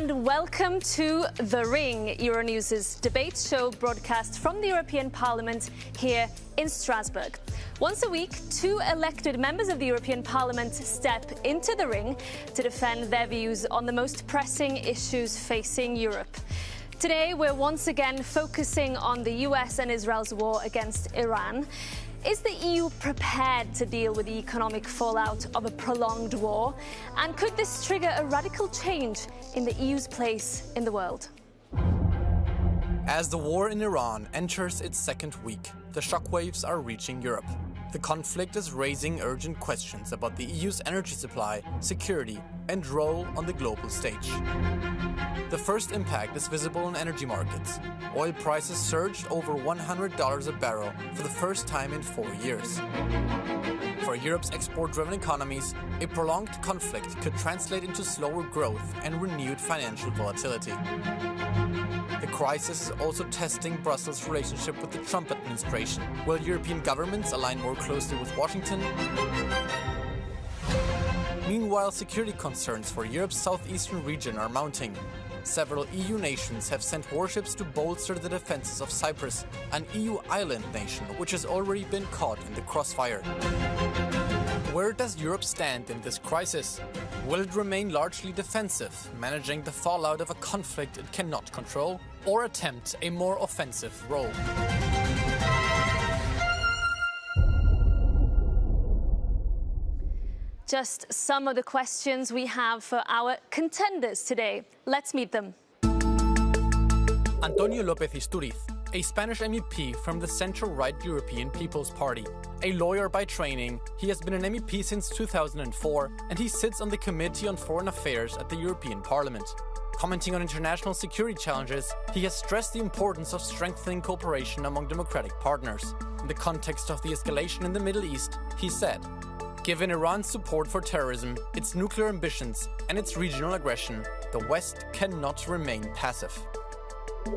And welcome to The Ring, Euronews' debate show broadcast from the European Parliament here in Strasbourg. Once a week, two elected members of the European Parliament step into the ring to defend their views on the most pressing issues facing Europe. Today, we're once again focusing on the US and Israel's war against Iran. Is the EU prepared to deal with the economic fallout of a prolonged war? And could this trigger a radical change in the EU's place in the world? As the war in Iran enters its second week, the shockwaves are reaching Europe. The conflict is raising urgent questions about the EU's energy supply, security, and role on the global stage. The first impact is visible in energy markets. Oil prices surged over $100 a barrel for the first time in 4 years. For Europe's export-driven economies, a prolonged conflict could translate into slower growth and renewed financial volatility. The crisis is also testing Brussels' relationship with the Trump administration. Will European governments align more closely with Washington? Meanwhile, security concerns for Europe's southeastern region are mounting. Several EU nations have sent warships to bolster the defenses of Cyprus, an EU island nation which has already been caught in the crossfire. Where does Europe stand in this crisis? Will it remain largely defensive, managing the fallout of a conflict it cannot control, or attempt a more offensive role? Just some of the questions we have for our contenders today. Let's meet them. Antonio López Istúriz, a Spanish MEP from the centre-right European People's Party. A lawyer by training, he has been an MEP since 2004, and he sits on the Committee on Foreign Affairs at the European Parliament. Commenting on international security challenges, he has stressed the importance of strengthening cooperation among democratic partners. In the context of the escalation in the Middle East, he said, "Given Iran's support for terrorism, its nuclear ambitions, and its regional aggression, the West cannot remain passive."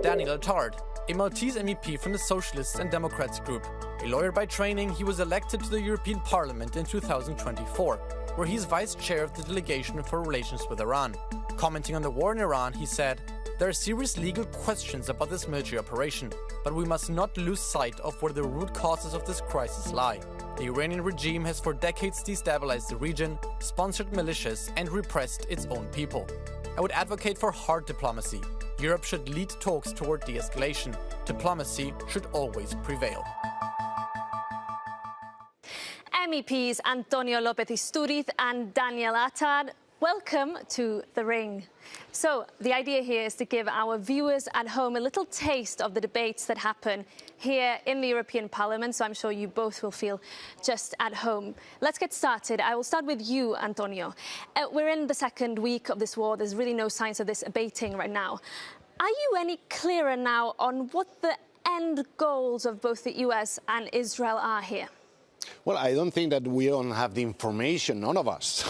Daniel Attard, a Maltese MEP from the Socialists and Democrats group. A lawyer by training, he was elected to the European Parliament in 2024, where he's vice chair of the delegation for relations with Iran. Commenting on the war in Iran, he said, "There are serious legal questions about this military operation, but we must not lose sight of where the root causes of this crisis lie. The Iranian regime has for decades destabilized the region, sponsored militias, and repressed its own people. I would advocate for hard diplomacy. Europe should lead talks toward de-escalation. Diplomacy should always prevail." MEPs Antonio López Istúriz and Daniel Attard, welcome to The Ring. So, the idea here is to give our viewers at home a little taste of the debates that happen here in the European Parliament, so I'm sure you both will feel just at home. Let's get started. I will start with you, Antonio. We're in the second week of this war. There's really no signs of this abating right now. Are you any clearer now on what the end goals of both the US and Israel are here? Well, I don't think that we don't have the information, none of us,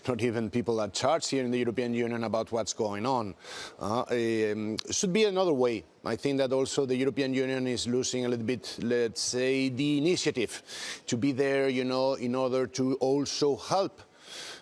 not even people at charge here in the European Union, about what's going on. Should be another way. I think that also the European Union is losing a little bit, let's say, the initiative to be there, you know, in order to also help.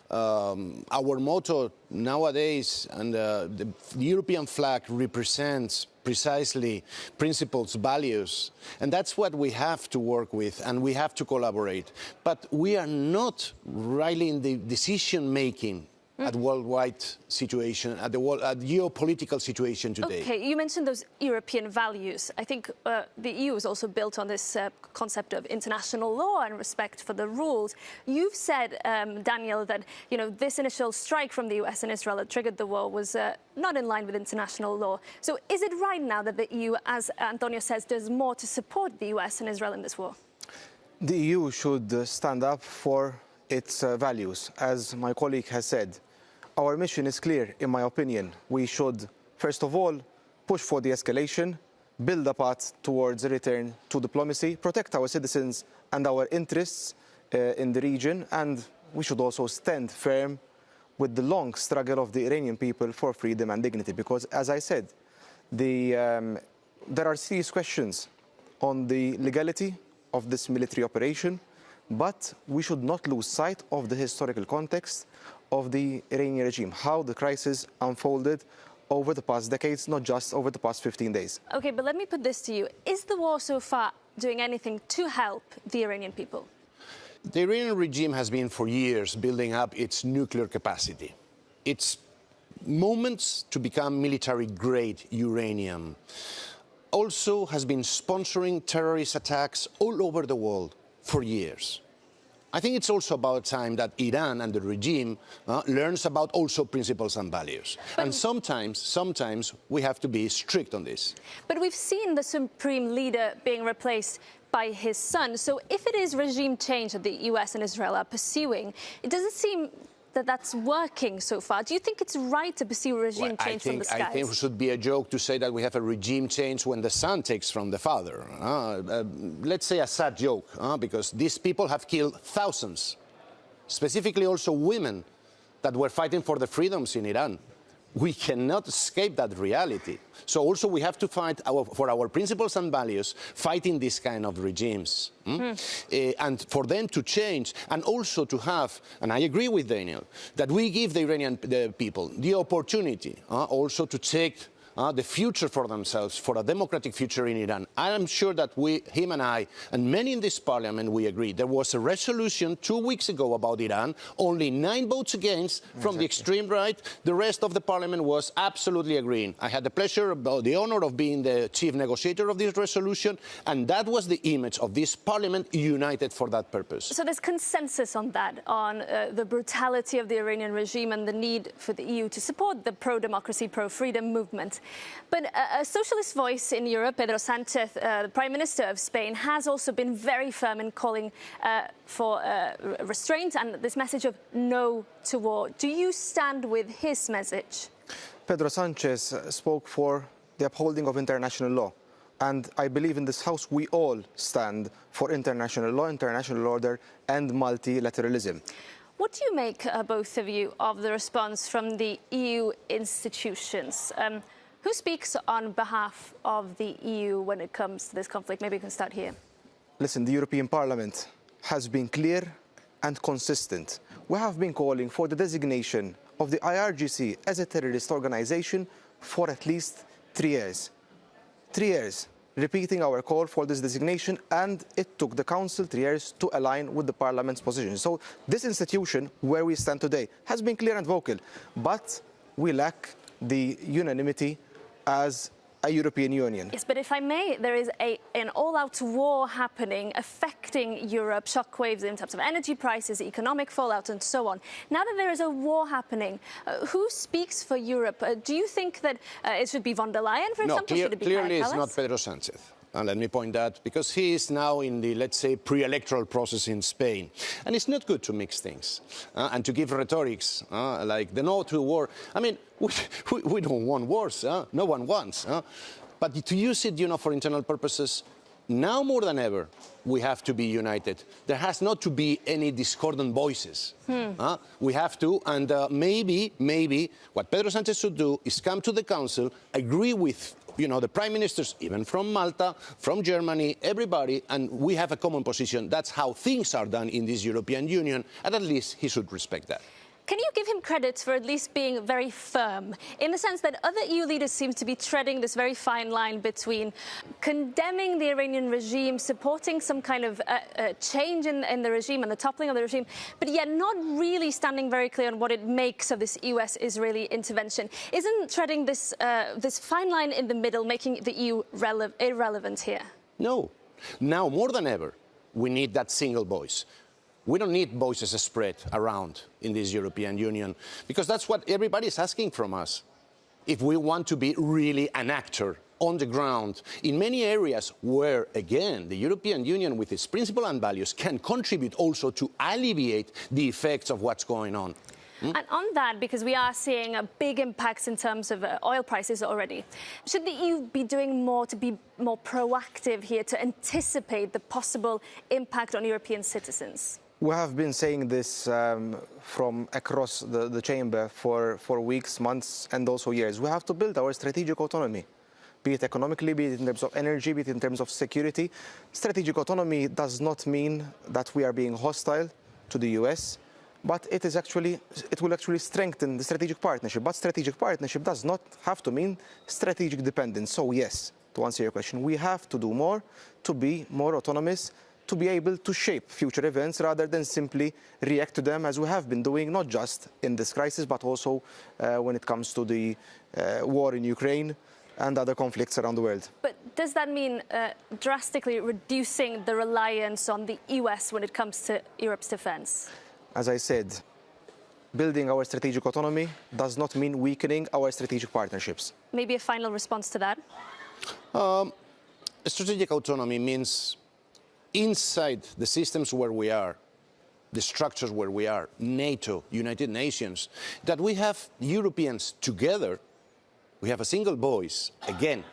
Our motto nowadays, and the European flag represents precisely principles, values, and that's what we have to work with, and we have to collaborate. But we are not really in the decision-making at worldwide situation, at the geopolitical situation today. Okay, you mentioned those European values. I think the EU is also built on this concept of international law and respect for the rules. You've said, Daniel, that this initial strike from the US and Israel that triggered the war was not in line with international law. So is it right now that the EU, as Antonio says, does more to support the US and Israel in this war? The EU should stand up for its values. As my colleague has said, our mission is clear, in my opinion. We should, first of all, push for de-escalation, build a path towards a return to diplomacy, protect our citizens and our interests in the region, and we should also stand firm with the long struggle of the Iranian people for freedom and dignity. Because, as I said, there are serious questions on the legality of this military operation, but we should not lose sight of the historical context of the Iranian regime, how the crisis unfolded over the past decades, not just over the past 15 days. Okay, but let me put this to you. Is the war so far doing anything to help the Iranian people? The Iranian regime has been for years building up its nuclear capacity. Its moments to become military-grade uranium also has been sponsoring terrorist attacks all over the world for years. I think it's also about time that Iran and the regime learns about also principles and values. And sometimes we have to be strict on this. But we've seen the supreme leader being replaced by his son. So if it is regime change that the US and Israel are pursuing, it doesn't seem that that's working so far. Do you think it's right to pursue regime change from the skies? I think it should be a joke to say that we have a regime change when the son takes from the father. Let's say a sad joke, because these people have killed thousands, specifically also women that were fighting for the freedoms in Iran. We cannot escape that reality. So also we have to fight for our principles and values, fighting these kind of regimes. And for them to change, and also to have, and I agree with Daniel, that we give the Iranian people the opportunity also to take the future for themselves, for a democratic future in Iran. I am sure that him and I, and many in this parliament, we agree. There was a resolution 2 weeks ago about Iran, only 9 votes against from the extreme right. The rest of the parliament was absolutely agreeing. I had the pleasure, the honor of being the chief negotiator of this resolution, and that was the image of this parliament united for that purpose. So there's consensus on that, on the brutality of the Iranian regime and the need for the EU to support the pro-democracy, pro-freedom movement. But a socialist voice in Europe, Pedro Sánchez, the Prime Minister of Spain, has also been very firm in calling for restraint and this message of no to war. Do you stand with his message? Pedro Sánchez spoke for the upholding of international law. And I believe in this House we all stand for international law, international order and multilateralism. What do you make, both of you, of the response from the EU institutions? Who speaks on behalf of the EU when it comes to this conflict? Maybe we can start here. Listen, the European Parliament has been clear and consistent. We have been calling for the designation of the IRGC as a terrorist organization for at least 3 years. 3 years, repeating our call for this designation, and it took the Council 3 years to align with the Parliament's position. So this institution, where we stand today, has been clear and vocal, but we lack the unanimity as a European Union. Yes, but if I may, there is an all-out war happening, affecting Europe, shockwaves in terms of energy prices, economic fallout, and so on. Now that there is a war happening, who speaks for Europe? Do you think that it should be von der Leyen, for example? Should it be clearly Kaja it's not Pedro Sánchez. And let me point that, because he is now in the, let's say, pre-electoral process in Spain. And it's not good to mix things and to give rhetorics like the no to war. I mean, we don't want wars. No one wants. But to use it, for internal purposes, now more than ever, we have to be united. There has not to be any discordant voices. We have to, and maybe what Pedro Sánchez should do is come to the Council, agree with the prime ministers, even from Malta, from Germany, everybody, and we have a common position. That's how things are done in this European Union, and at least he should respect that. Can you give him credit for at least being very firm, in the sense that other EU leaders seem to be treading this very fine line between condemning the Iranian regime, supporting some kind of change in the regime and the toppling of the regime, but yet not really standing very clear on what it makes of this US-Israeli intervention? Isn't treading this fine line in the middle making the EU irrelevant here? No. Now, more than ever, we need that single voice. We don't need voices spread around in this European Union, because that's what everybody is asking from us. If we want to be really an actor on the ground in many areas where, again, the European Union with its principles and values can contribute also to alleviate the effects of what's going on. And on that, because we are seeing a big impacts in terms of oil prices already, should the EU be doing more to be more proactive here to anticipate the possible impact on European citizens? We have been saying this from across the chamber for weeks, months, and also years. We have to build our strategic autonomy, be it economically, be it in terms of energy, be it in terms of security. Strategic autonomy does not mean that we are being hostile to the US. but it will actually strengthen the strategic partnership. But strategic partnership does not have to mean strategic dependence. So yes, to answer your question, we have to do more to be more autonomous, to be able to shape future events rather than simply react to them as we have been doing, not just in this crisis, but also when it comes to the war in Ukraine and other conflicts around the world. But does that mean drastically reducing the reliance on the US when it comes to Europe's defense? As I said, building our strategic autonomy does not mean weakening our strategic partnerships. Maybe a final response to that? Strategic autonomy means inside the systems where we are, the structures where we are, NATO, United Nations, that we have Europeans together, we have a single voice, again,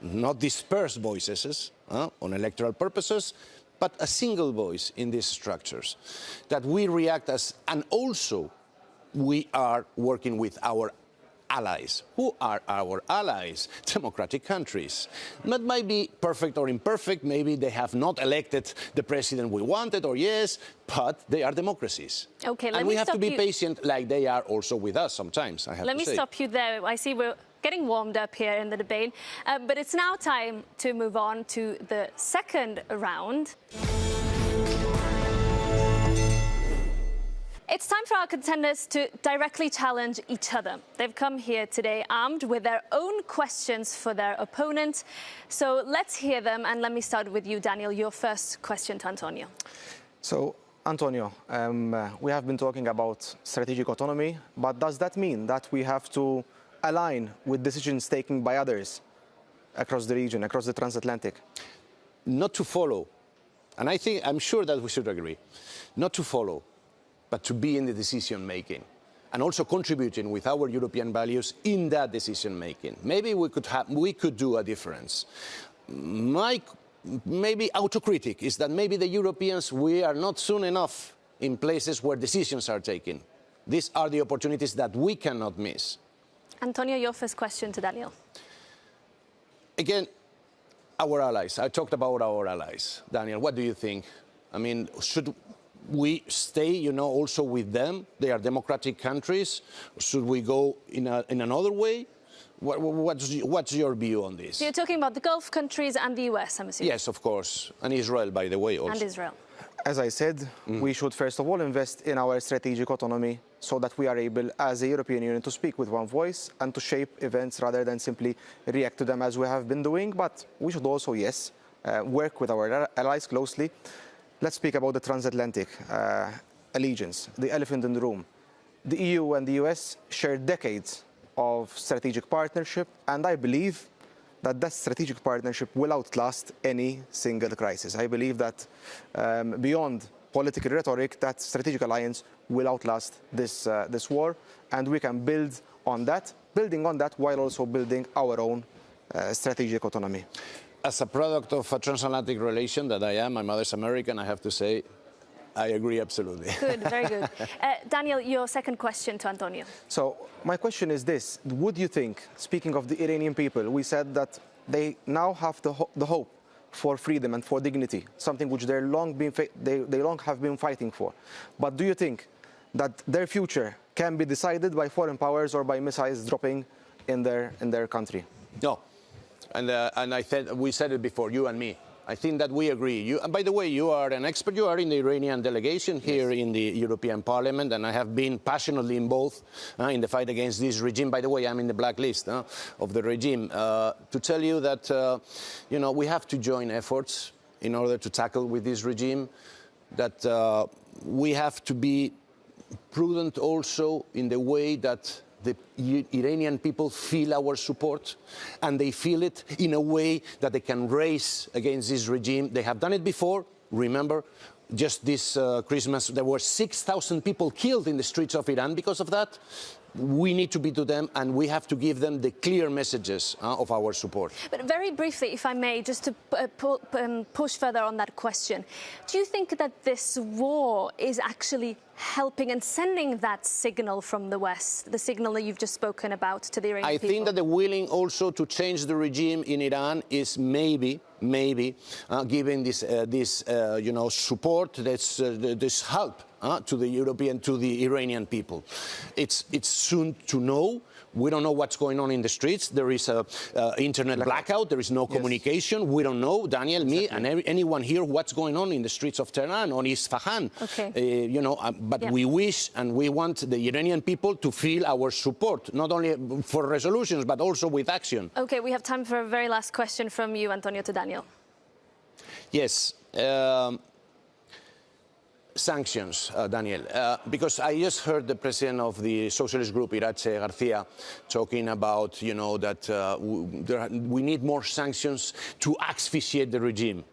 not dispersed voices on electoral purposes, but a single voice in these structures, that we react as, and also we are working with our allies. Who are our allies? Democratic countries. That might be perfect or imperfect. Maybe they have not elected the president we wanted, or yes, but they are democracies. Okay, and we have to be patient, like they are also with us sometimes, I have to say. Let me stop you there. I see we're getting warmed up here in the debate, but it's now time to move on to the second round. It's time for our contenders to directly challenge each other. They've come here today armed with their own questions for their opponent. So let's hear them, and let me start with you, Daniel. Your first question to Antonio. So, Antonio, we have been talking about strategic autonomy, but does that mean that we have to align with decisions taken by others across the region, across the transatlantic? Not to follow, and I'm sure that we should agree, not to follow, but to be in the decision-making and also contributing with our European values in that decision-making. Maybe we could do a difference. My maybe autocritic is that maybe the Europeans, we are not soon enough in places where decisions are taken. These are the opportunities that we cannot miss. Antonio, your first question to Daniel. Again, our allies. I talked about our allies. Daniel, what do you think? I mean, should we stay, also with them? They are democratic countries. Should we go in another way? What's your view on this? So you're talking about the Gulf countries and the US, I'm assuming? Yes, of course. And Israel, by the way, also. And Israel. As I said, we should first of all invest in our strategic autonomy so that we are able, as a European Union, to speak with one voice and to shape events rather than simply react to them as we have been doing. But we should also, yes, work with our allies closely. Let's speak about the transatlantic allegiance, the elephant in the room. The EU and the US share decades of strategic partnership, and I believe that strategic partnership will outlast any single crisis. I believe that beyond political rhetoric, that strategic alliance will outlast this war, and we can building on that while also building our own strategic autonomy. As a product of a transatlantic relation that I am, my mother's American, I have to say, I agree absolutely. Good, very good. Daniel, your second question to Antonio. So my question is this. Would you think, speaking of the Iranian people, we said that they now have the hope for freedom and for dignity, something which they long have been fighting for. But do you think that their future can be decided by foreign powers or by missiles dropping in their country? No. And we said it before, you and me. I think that we agree. And by the way, you are an expert. You are in the Iranian delegation here in the European Parliament, and I have been passionately involved in the fight against this regime. By the way, I'm in the blacklist of the regime. To tell you that, we have to join efforts in order to tackle with this regime, that we have to be prudent also in the way that the Iranian people feel our support, and they feel it in a way that they can race against this regime. They have done it before. Remember, just this Christmas, there were 6,000 people killed in the streets of Iran because of that. We need to be to them, and we have to give them the clear messages of our support. But very briefly, if I may, just to push further on that question, do you think that this war is actually helping and sending that signal from the West, the signal that you've just spoken about to the Iranian people? I think that the willing also to change the regime in Iran is maybe giving this support, this help to the Iranian people. It's soon to know. We don't know what's going on in the streets. There is a internet blackout. There is no communication. We don't know, Daniel, me, and anyone here, what's going on in the streets of Tehran or Isfahan. Okay. But we wish and we want the Iranian people to feel our support, not only for resolutions, but also with action. Okay, we have time for a very last question from you, Antonio, to Daniel. Yes. Sanctions, Daniel, because I just heard the president of the socialist group, Irache Garcia, talking about, that we need more sanctions to asphyxiate the regime.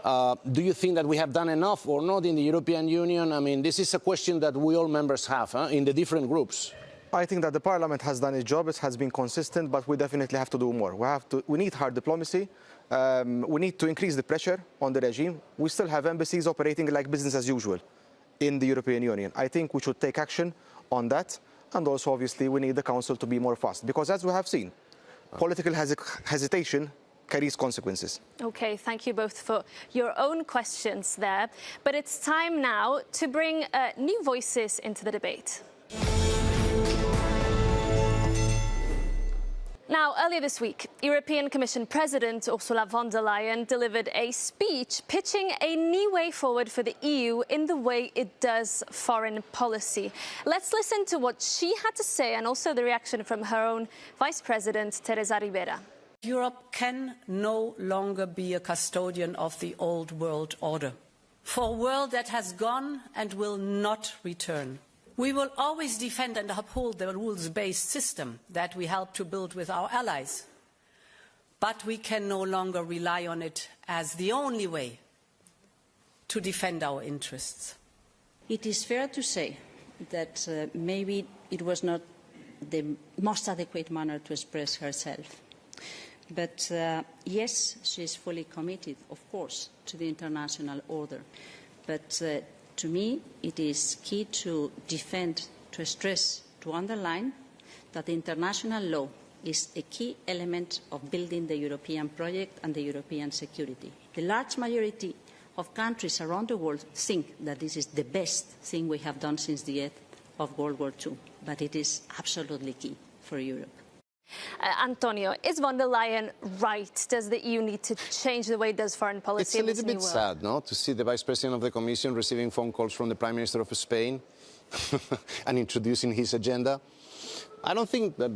Do you think that we have done enough or not in the European Union? I mean, this is a question that we all members have in the different groups. I think that the Parliament has done its job. It has been consistent, but we definitely have to do more. We need hard diplomacy. We need to increase the pressure on the regime. We still have embassies operating like business as usual in the European Union. I think we should take action on that. And also, obviously, we need the Council to be more fast. Because as we have seen, political hesitation carries consequences. Okay, thank you both for your own questions there. But it's time now to bring new voices into the debate. Now, earlier this week, European Commission President Ursula von der Leyen delivered a speech pitching a new way forward for the EU in the way it does foreign policy. Let's listen to what she had to say and also the reaction from her own Vice President, Teresa Ribera. Europe can no longer be a custodian of the old world order. For a world that has gone and will not return. We will always defend and uphold the rules-based system that we helped to build with our allies. But we can no longer rely on it as the only way to defend our interests. It is fair to say that maybe it was not the most adequate manner to express herself. But yes, she is fully committed, of course, to the international order. But to me, it is key to defend, to stress, to underline that international law is a key element of building the European project and the European security. The large majority of countries around the world think that this is the best thing we have done since the end of World War II, but it is absolutely key for Europe. Antonio, is von der Leyen right? Does the EU need to change the way it does foreign policy? It's a little bit sad, no, to see the Vice President of the Commission receiving phone calls from the Prime Minister of Spain and introducing his agenda. I don't think that,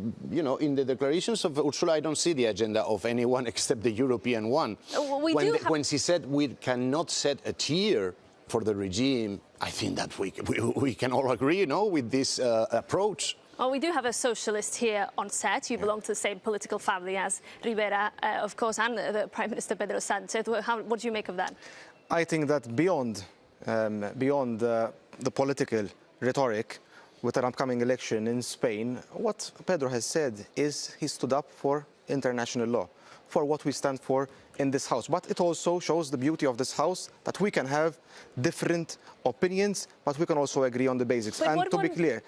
in the declarations of Ursula, I don't see the agenda of anyone except the European one. When she said we cannot set a tier for the regime, I think that we can all agree, with this approach. Well, we do have a socialist here on set. You belong to the same political family as Ribera, of course, and the Prime Minister Pedro Sánchez. What do you make of that? I think that beyond the political rhetoric with an upcoming election in Spain, what Pedro has said is he stood up for international law, for what we stand for in this House. But it also shows the beauty of this House, that we can have different opinions, but we can also agree on the basics. But and to be clear,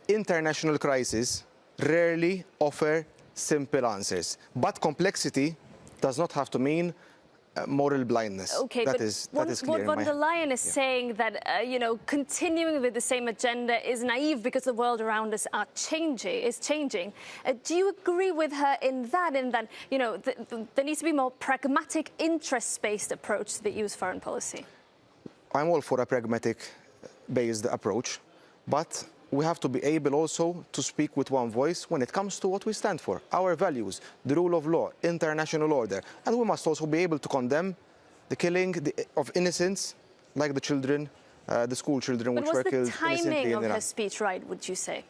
international crises rarely offer simple answers. But complexity does not have to mean moral blindness. Okay, that is clear. What von der Leyen is saying that, continuing with the same agenda is naive because the world around us is changing. Do you agree with her in that, there needs to be more pragmatic, interest-based approach to the EU's foreign policy? I'm all for a pragmatic-based approach, but we have to be able also to speak with one voice when it comes to what we stand for, our values, the rule of law, international order. And we must also be able to condemn the killing of innocents, like the children, the school children which were killed innocently in Iran. Was the timing of her speech right, would you say?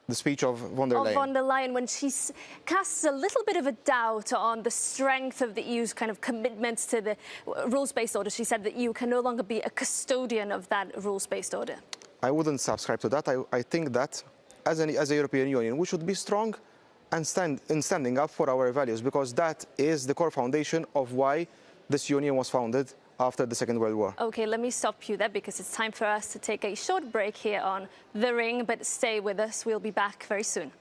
The speech of von der Leyen? Of von der Leyen, when she casts a little bit of a doubt on the strength of the EU's kind of commitments to the rules-based order. She said that EU can no longer be a custodian of that rules-based order. I wouldn't subscribe to that. I think that as a European Union, we should be strong and standing up for our values, because that is the core foundation of why this union was founded after the Second World War. Okay, let me stop you there because it's time for us to take a short break here on The Ring, but stay with us. We'll be back very soon.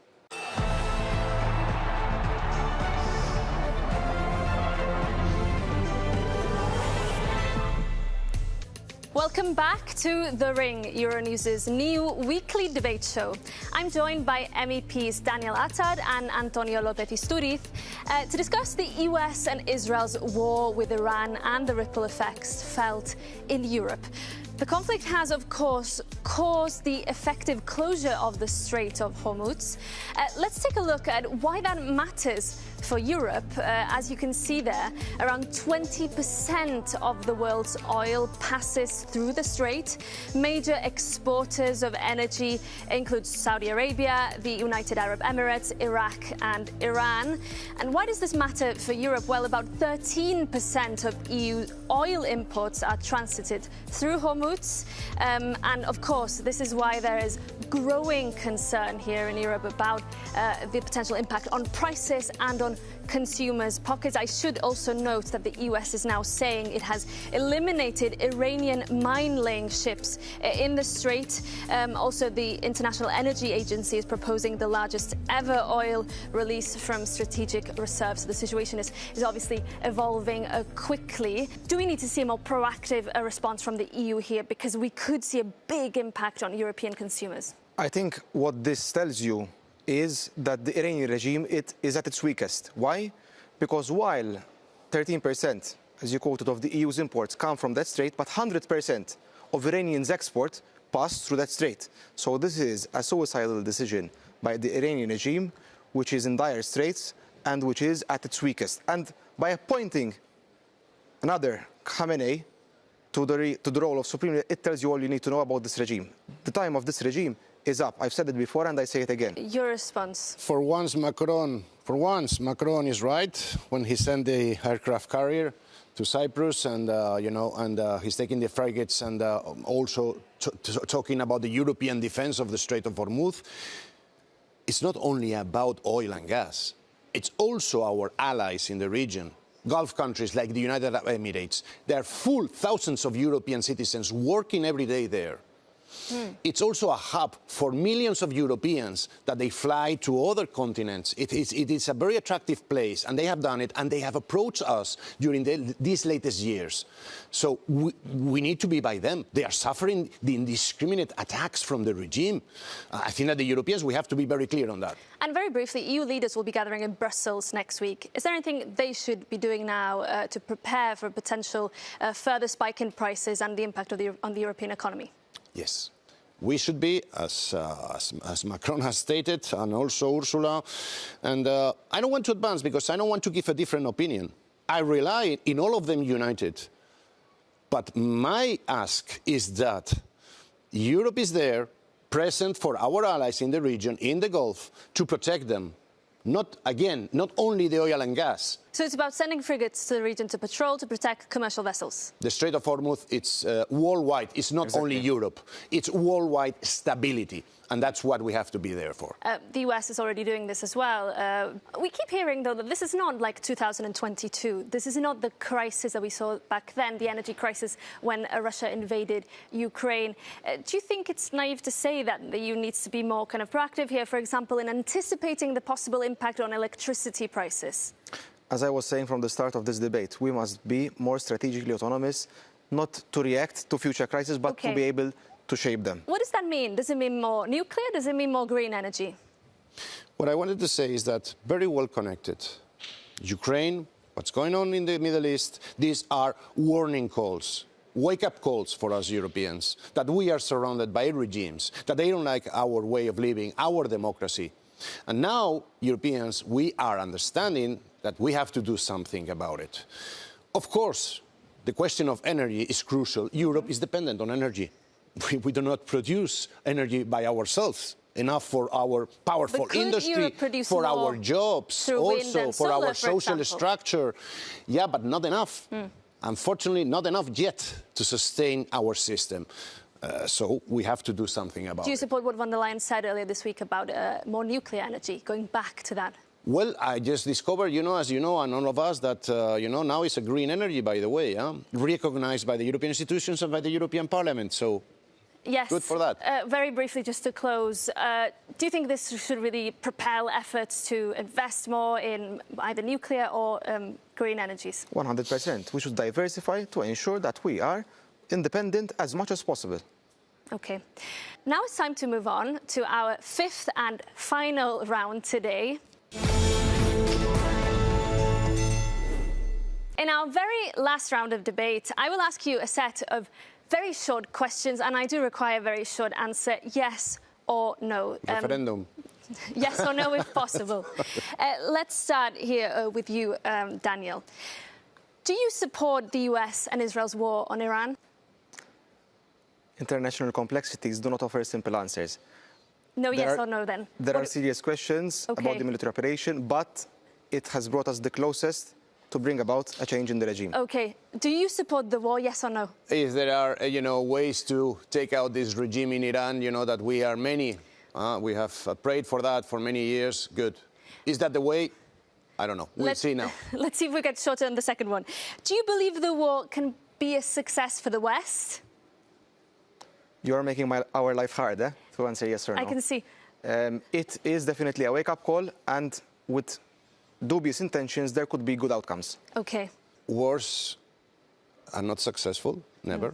Welcome back to The Ring, Euronews' new weekly debate show. I'm joined by MEPs Daniel Attard and Antonio López Istúriz to discuss the US and Israel's war with Iran and the ripple effects felt in Europe. The conflict has, of course, caused the effective closure of the Strait of Hormuz. Let's take a look at why that matters for Europe. As you can see there, around 20% of the world's oil passes through the strait. Major exporters of energy include Saudi Arabia, the United Arab Emirates, Iraq and Iran. And why does this matter for Europe? Well, about 13% of EU oil imports are transited through Hormuz. And of course, this is why there is growing concern here in Europe about the potential impact on prices and on consumers' pockets. I should also note that the US is now saying it has eliminated Iranian mine-laying ships in the strait. Also, the International Energy Agency is proposing the largest ever oil release from strategic reserves. So the situation is obviously evolving quickly. Do we need to see a more proactive response from the EU here? Because we could see a big impact on European consumers. I think what this tells you is that the Iranian regime is at its weakest. Why? Because while 13%, as you quoted, of the EU's imports come from that strait, but 100% of Iranians' export pass through that strait. So this is a suicidal decision by the Iranian regime, which is in dire straits and which is at its weakest. And by appointing another Khamenei to the role of supreme leader, it tells you all you need to know about this regime. The time of this regime is up. I've said it before and I say it again. Your response? For once, Macron is right when he sent the aircraft carrier to Cyprus and, he's taking the frigates and also talking about the European defense of the Strait of Hormuz. It's not only about oil and gas. It's also our allies in the region. Gulf countries like the United Arab Emirates. There are full thousands of European citizens working every day there. It's also a hub for millions of Europeans that they fly to other continents. It is a very attractive place, and they have done it, and they have approached us during these latest years. So we need to be by them. They are suffering the indiscriminate attacks from the regime. I think that the Europeans, we have to be very clear on that. And very briefly, EU leaders will be gathering in Brussels next week. Is there anything they should be doing now to prepare for a potential further spike in prices and the impact on the European economy? Yes. We should be, as Macron has stated, and also Ursula. And I don't want to advance because I don't want to give a different opinion. I rely in all of them united. But my ask is that Europe is there, present for our allies in the region, in the Gulf, to protect them. Not only the oil and gas. So it's about sending frigates to the region to patrol, to protect commercial vessels. The Strait of Hormuz, it's worldwide. It's not only Europe. It's worldwide stability. And that's what we have to be there for. The US is already doing this as well. We keep hearing, though, that this is not like 2022. This is not the crisis that we saw back then, the energy crisis when Russia invaded Ukraine. Do you think it's naive to say that the EU needs to be more kind of proactive here, for example, in anticipating the possible impact on electricity prices? As I was saying from the start of this debate, we must be more strategically autonomous, not to react to future crises, but to be able to shape them. What does that mean? Does it mean more nuclear? Does it mean more green energy? What I wanted to say is that very well connected. Ukraine, what's going on in the Middle East, these are warning calls, wake-up calls for us Europeans, that we are surrounded by regimes, that they don't like our way of living, our democracy. And now, Europeans, we are understanding that we have to do something about it. Of course, the question of energy is crucial. Europe is dependent on energy. We do not produce energy by ourselves. Enough for our powerful industry, for our jobs, also for our social structure. Yeah, but not enough. Unfortunately, not enough yet to sustain our system. So we have to do something about it. Do you support what von der Leyen said earlier this week about more nuclear energy, going back to that? Well, I just discovered, as you know, and all of us, that, now it's a green energy, by the way, recognized by the European institutions and by the European Parliament. So yes, good for that. Very briefly, just to close, do you think this should really propel efforts to invest more in either nuclear or green energies? 100%. We should diversify to ensure that we are independent as much as possible. Okay. Now it's time to move on to our fifth and final round today. In our very last round of debate, I will ask you a set of very short questions, and I do require a very short answer, yes or no. Referendum. Yes or no, if possible. Let's start here with you, Daniel. Do you support the US and Israel's war on Iran? International complexities do not offer simple answers. No, yes or no, then? There are serious questions about the military operation, but it has brought us the closest to bring about a change in the regime. Okay. Do you support the war, yes or no? If there are, ways to take out this regime in Iran, that we are many. We have prayed for that for many years. Good. Is that the way? I don't know. We'll see now. Let's see if we get shorter on the second one. Do you believe the war can be a success for the West? You are making our life hard, to answer yes or no. I can see. It is definitely a wake-up call, and with dubious intentions, there could be good outcomes. Okay. Wars are not successful, never.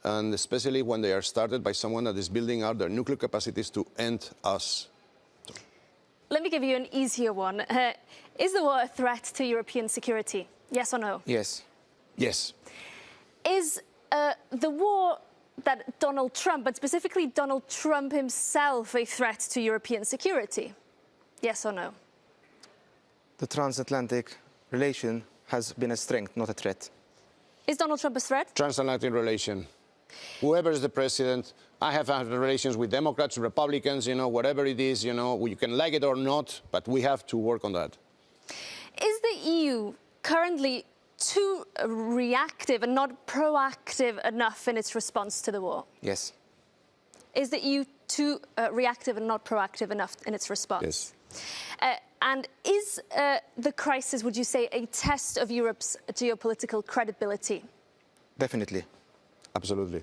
And especially when they are started by someone that is building out their nuclear capacities to end us. Let me give you an easier one. Is the war a threat to European security? Yes or no? Yes. Yes. Is the war that Donald Trump, but specifically Donald Trump himself, a threat to European security? Yes or no? The transatlantic relation has been a strength, not a threat. Is Donald Trump a threat? Transatlantic relation. Whoever is the president, I have had relations with Democrats, Republicans, whatever it is, you can like it or not, but we have to work on that. Is the EU currently too reactive and not proactive enough in its response to the war? Yes. Is the EU too reactive and not proactive enough in its response? Yes. And is the crisis, would you say, a test of Europe's geopolitical credibility? Definitely. Absolutely.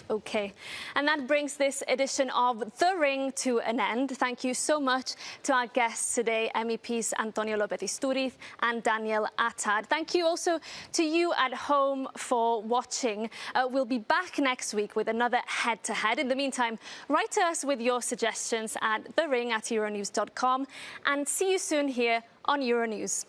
Okay. And that brings this edition of The Ring to an end. Thank you so much to our guests today, MEPs Antonio López-Istúriz and Daniel Attad. Thank you also to you at home for watching. We'll be back next week with another head-to-head. In the meantime, write to us with your suggestions at thering@euronews.com, and see you soon here on Euronews.